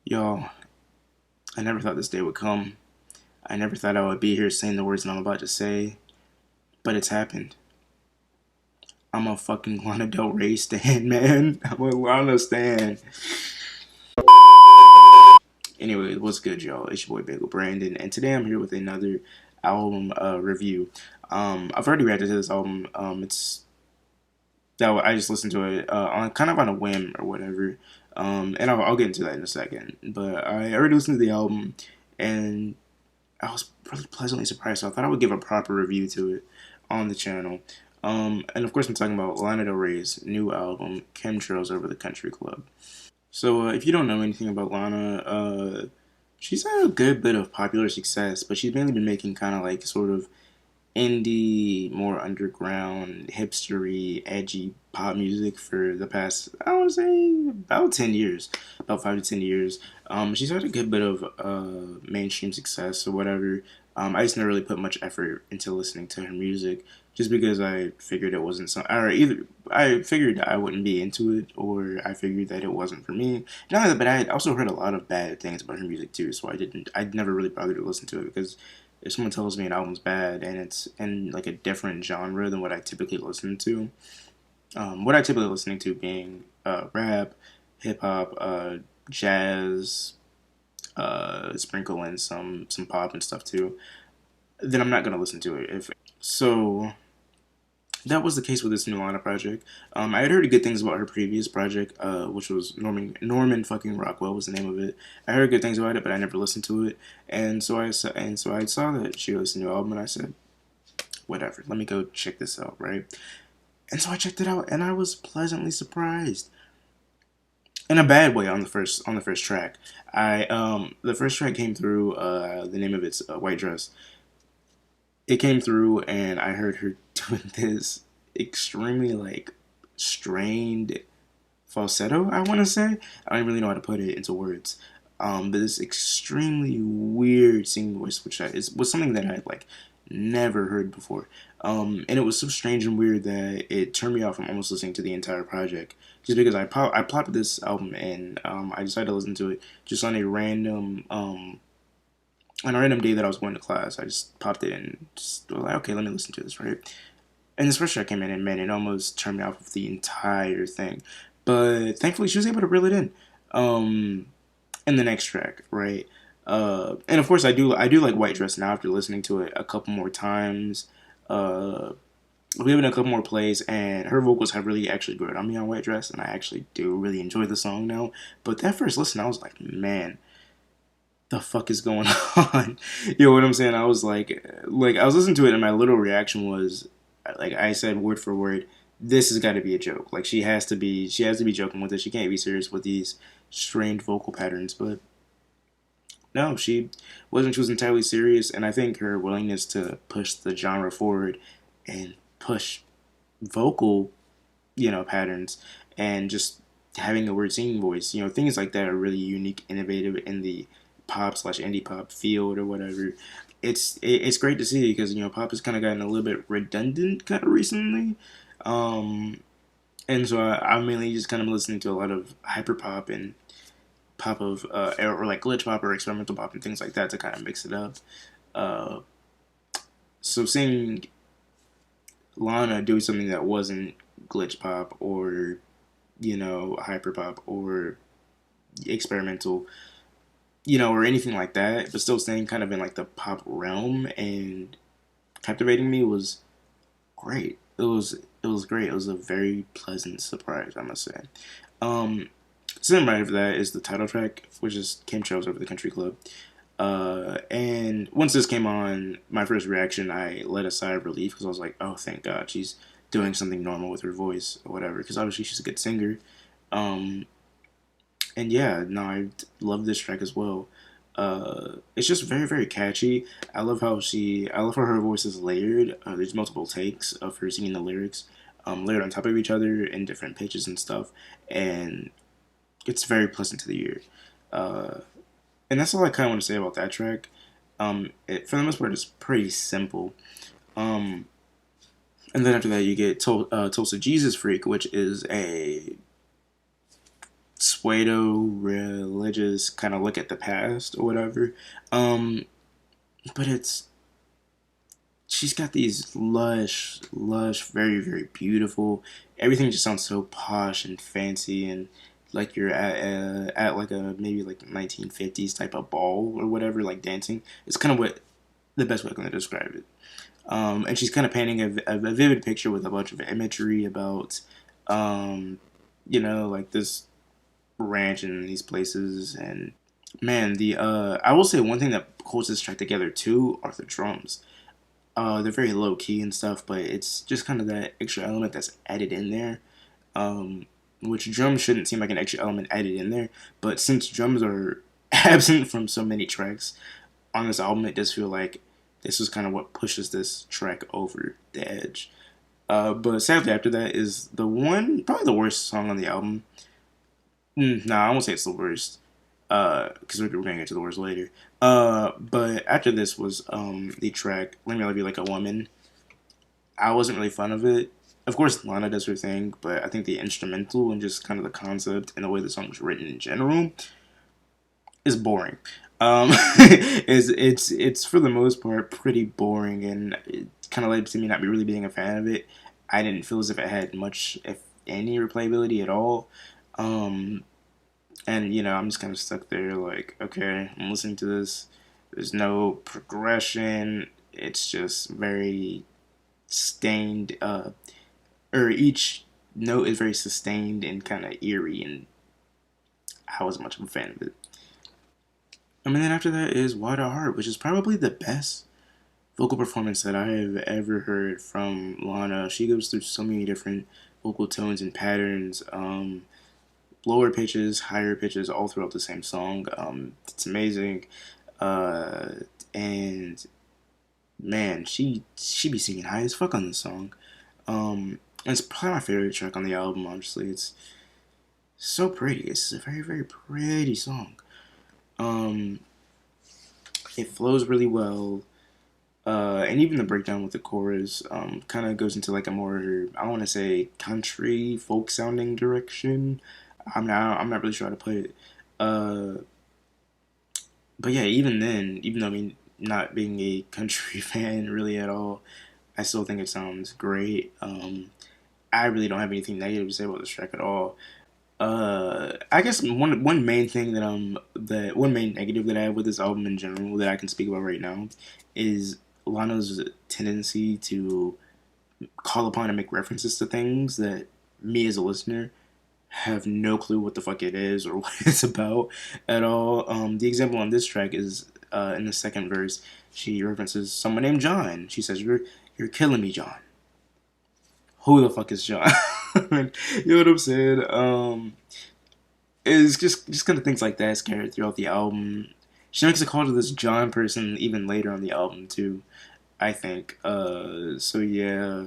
Y'all, I never thought this day would come. I never thought I would be here saying the words that I'm about to say, but it's happened. I'm a fucking Lana Del Rey stan, man. I'm a Lana stan. Anyway, what's good, y'all? It's your boy Bagel Brandon, and today I'm here with another album review. I've already reacted to this album. It's that I just listened to it on kind of on a whim or whatever. And I'll get into that in a second. But I already listened to the album, and I was really pleasantly surprised. So I thought I would give a proper review to it on the channel. And of course, I'm talking about Lana Del Rey's new album, Chemtrails Over the Country Club. So if you don't know anything about Lana, she's had a good bit of popular success, but she's mainly been making kind of like sort of indie, more underground, hipstery, edgy pop music for the past, I want to say, about 10 years, about 5 to 10 years. She's had a good bit of mainstream success or whatever. I just never really put much effort into listening to her music just because I figured it wasn't some, or either I figured I wouldn't be into it, or I figured that it wasn't for me. Not only that, but I had also heard a lot of bad things about her music too, so I'd never really bothered to listen to it because if someone tells me an album's bad and it's in like a different genre than what I typically listen to, what I typically listening to being rap, hip hop, jazz, sprinkle in some pop and stuff too, then I'm not gonna listen to it. If so, that was the case with this new Lana project. I had heard good things about her previous project, which was Norman fucking Rockwell was the name of it. I heard good things about it, but I never listened to it. And so I saw that she released a new album, and I said, whatever, let me go check this out, right? And so I checked it out, and I was pleasantly surprised in a bad way on the first track. The first track came through. The name of it's White Dress. It came through, and I heard her doing this extremely like strained falsetto. I want to say I don't really know how to put it into words. But this extremely weird singing voice, which was something that I had like never heard before. And it was so strange and weird that it turned me off from almost listening to the entire project. Just because I plopped this album and I decided to listen to it just on a random day that I was going to class. I just popped it and just was like, okay, let me listen to this, right? And this first track came in, and man, it almost turned me off of the entire thing. But thankfully, she was able to reel it um, in the next track, right? And of course, I do like White Dress now after listening to it a couple more times. Uh, we have it a couple more plays, and her vocals have really actually grown on me on White Dress, and I actually do really enjoy the song now. But that first listen, I was like, man, the fuck is going on? You know what I'm saying? I was like I was listening to it, and my little reaction was, like I said, word for word, this has got to be a joke. Like she has to be joking with it. She can't be serious with these strained vocal patterns. But no, she wasn't. She was entirely serious, and I think her willingness to push the genre forward and push vocal, patterns, and just having a weird singing voice, things like that are really unique, innovative in the pop slash indie pop field or whatever. It's great to see because pop has kind of gotten a little bit redundant kind of recently, um, and so I'm mainly just kind of listening to a lot of hyper pop and pop of or like glitch pop or experimental pop and things like that to kind of mix it up. Uh, so seeing Lana do something that wasn't glitch pop or hyper pop or experimental, or anything like that, but still staying kind of in like the pop realm and captivating me was great. It was great. It was a very pleasant surprise, I must say. Um, Sitting right after that is the title track, which is Chemtrails Over the Country Club. And once this came on, my first reaction, I let a sigh of relief because I was like, oh, thank God, she's doing something normal with her voice or whatever. Because obviously she's a good singer. Um, and yeah, no, I love this track as well. It's just very, very catchy. I love how her voice is layered. There's multiple takes of her singing the lyrics, layered on top of each other in different pitches and stuff, and it's very pleasant to the ear. Uh, and that's all I kind of want to say about that track. For the most part, it's pretty simple. Um, and then after that, you get Tulsa Jesus Freak, which is a pseudo religious kind of look at the past or whatever. Um, but it's she's got these lush, very, very beautiful. Everything just sounds so posh and fancy, and like you're at like a maybe like 1950s type of ball or whatever, like dancing. It's kind of what the best way I can describe it. And she's kind of painting a vivid picture with a bunch of imagery about, um, like this ranch and these places. And man, the I will say one thing that holds this track together too are the drums. They're very low key and stuff, but it's just kind of that extra element that's added in there. Um, which drums shouldn't seem like an extra element added in there, but since drums are absent from so many tracks on this album, it does feel like this is kind of what pushes this track over the edge. But sadly, after that is probably the worst song on the album. Nah, I won't say it's the worst, because we're gonna get to the worst later. But after this was the track "Let Me Love You Like a Woman." I wasn't really fun of it. Of course, Lana does her thing, but I think the instrumental and just kind of the concept and the way the song was written in general is boring. It's for the most part pretty boring, and it kind of led to me not really being a fan of it. I didn't feel as if it had much, if any, replayability at all. Um, and I'm just kind of stuck there, like, okay, I'm listening to this. There's no progression. It's just very sustained, or each note is very sustained and kind of eerie, and I wasn't much of a fan of it. And then after that is Wild at Heart, which is probably the best vocal performance that I have ever heard from Lana. She goes through so many different vocal tones and patterns, lower pitches, higher pitches, all throughout the same song. It's amazing, uh, and man, she be singing high as fuck on this song. And it's probably my favorite track on the album. Honestly, it's so pretty. It's a very, very pretty song. Um, it flows really well. And even the breakdown with the chorus kind of goes into like a more, I don't want to say country folk sounding direction. I'm not really sure how to put it. Uh, but yeah, even then, even though I mean not being a country fan really at all, I still think it sounds great. I really don't have anything negative to say about this track at all. I guess one main thing that one main negative that I have with this album in general that I can speak about right now is Lana's tendency to call upon and make references to things that me as a listener have no clue what the fuck it is or what it's about at all. The example on this track is in the second verse. She references someone named John. She says, "You're killing me, John." Who the fuck is John? You know what I'm saying? It's just kind of things like that scattered throughout the album. She makes a call to this John person even later on the album too, I think. So yeah,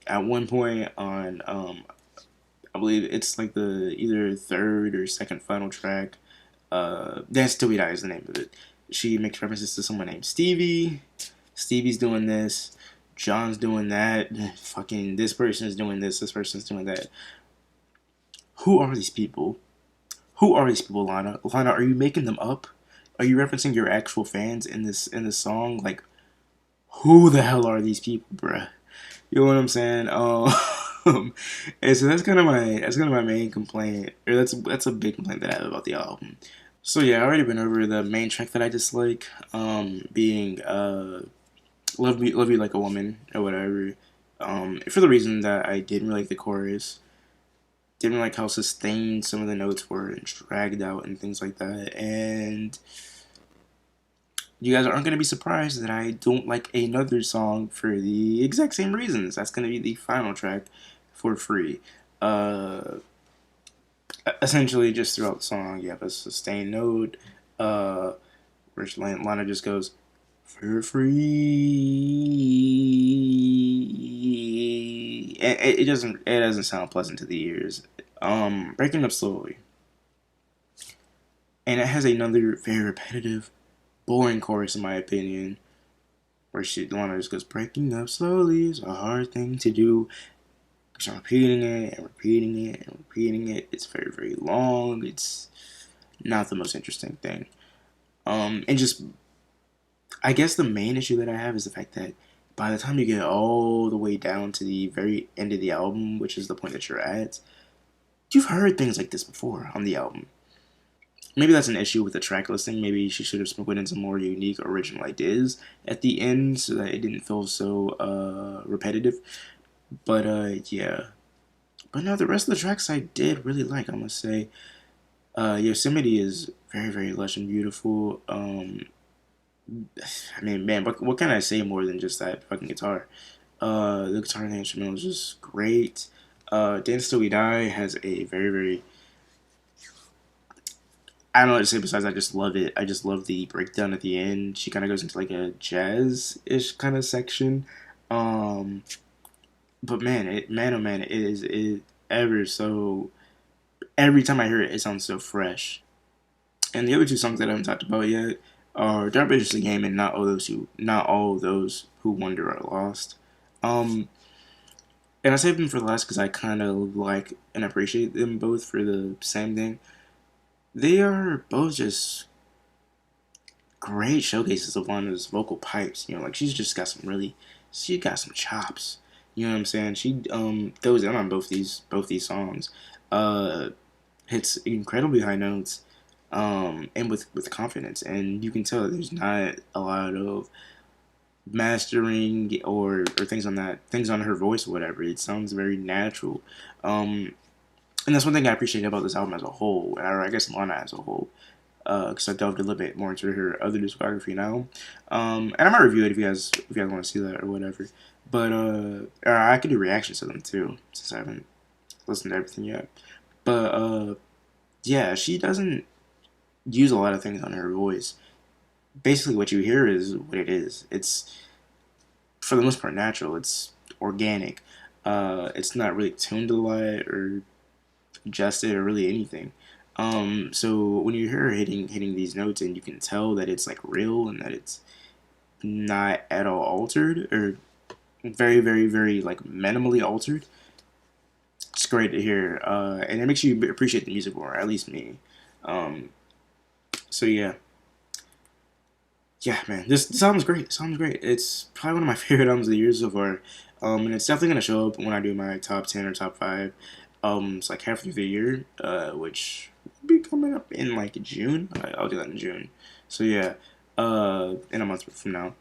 at one point on I believe it's like the either third or second final track. Dance Till We Die is the name of it. She makes references to someone named Stevie. Stevie's doing this. John's doing that. Fucking this person is doing this. This person's doing that. Who are these people? Who are these people, Lana? Lana, are you making them up? Are you referencing your actual fans in this song? Like, who the hell are these people, bruh? You know what I'm saying? And so that's kind of my main complaint, or that's a big complaint that I have about the album. So yeah, I already been over the main track that I dislike, being Love You Like a Woman or whatever. For the reason that I didn't really like the chorus, didn't like how sustained some of the notes were and dragged out and things like that. And you guys aren't going to be surprised that I don't like another song for the exact same reasons. That's going to be the final track for Free. Uh, Essentially, just throughout the song, you have a sustained note, where Lana just goes, "For free." And it doesn't sound pleasant to the ears. Breaking up slowly, and it has another very repetitive, boring chorus in my opinion, where Lana just goes, "Breaking up slowly is a hard thing to do." I'm repeating it and repeating it and repeating it. It's very, very long. It's not the most interesting thing. And just, I guess the main issue that I have is the fact that by the time you get all the way down to the very end of the album, which is the point that you're at, you've heard things like this before on the album. Maybe that's an issue with the track listing. Maybe she should have put in some more unique, original ideas at the end so that it didn't feel so repetitive. But yeah. But no, the rest of the tracks I did really like, I must say. Yosemite is very, very lush and beautiful. I mean, man, what can I say more than just that fucking guitar? The guitar and the instrumental is just great. Dance Till We Die has a very, very, I don't know what to say besides I just love it. I just love the breakdown at the end. She kind of goes into like a jazz-ish kind of section. Um, but man, man, oh man, it is ever so. Every time I hear it, it sounds so fresh. And the other two songs that I haven't talked about yet are "Dark Bitches the Game" and "Not All Those Who Wander Are Lost." Um, and I saved them for last because I kind of like and appreciate them both for the same thing. They are both just great showcases of Lana's vocal pipes. You know, like she got some chops. You know what I'm saying? She goes in on both these songs. Uh, hits incredibly high notes, and with confidence, and you can tell that there's not a lot of mastering or things on her voice or whatever. It sounds very natural. And that's one thing I appreciate about this album as a whole, or I guess Lana as a whole, because I delved a little bit more into her other discography now. And I might review it if you guys want to see that or whatever. But I could do reactions to them too, since I haven't listened to everything yet. But yeah, she doesn't use a lot of things on her voice. Basically, what you hear is what it is. It's for the most part natural. It's organic. It's not really tuned a lot or adjusted or really anything. So when you hear her hitting these notes and you can tell that it's like real and that it's not at all altered or very, very, very like minimally altered, it's great to hear. And it makes you appreciate the music more, at least me. Um, so yeah, yeah, man, this album's great. This album's great. It's probably one of my favorite albums of the year so far. And it's definitely gonna show up when I do my top 10 or top 5 albums like half through the year, which will be coming up in like June. I'll do that in June. So yeah, in a month from now.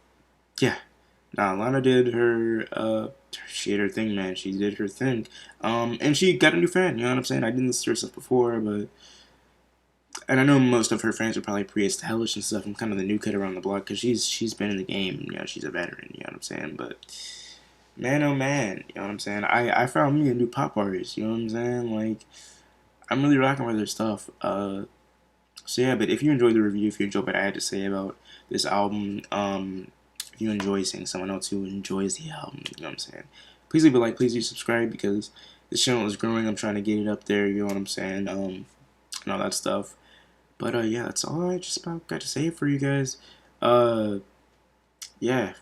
Yeah. Nah, Lana did she did her thing, man. She did her thing. And she got a new fan. You know what I'm saying? I didn't listen to her stuff before, but and I know most of her fans are probably pre-established and stuff. I'm kind of the new kid around the block because she's been in the game. You know, she's a veteran. You know what I'm saying? But man, oh man, you know what I'm saying? I found me a new pop artist. You know what I'm saying? Like I'm really rocking with her stuff. So yeah. But if you enjoyed the review, if you enjoyed what I had to say about this album, if you enjoy seeing someone else who enjoys the album, you know what I'm saying? Please leave a like. Please do subscribe because this channel is growing. I'm trying to get it up there. You know what I'm saying? And all that stuff. But yeah, that's all I just about got to say for you guys. Uh, yeah,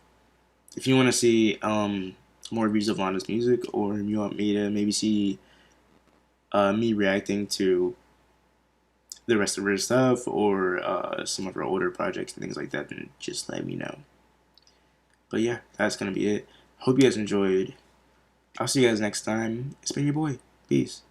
if you want to see more reviews of Lana's music, or you want me to maybe see me reacting to the rest of her stuff, or some of her older projects and things like that, then just let me know. But yeah, that's gonna be it. Hope you guys enjoyed. I'll see you guys next time. It's been your boy. Peace.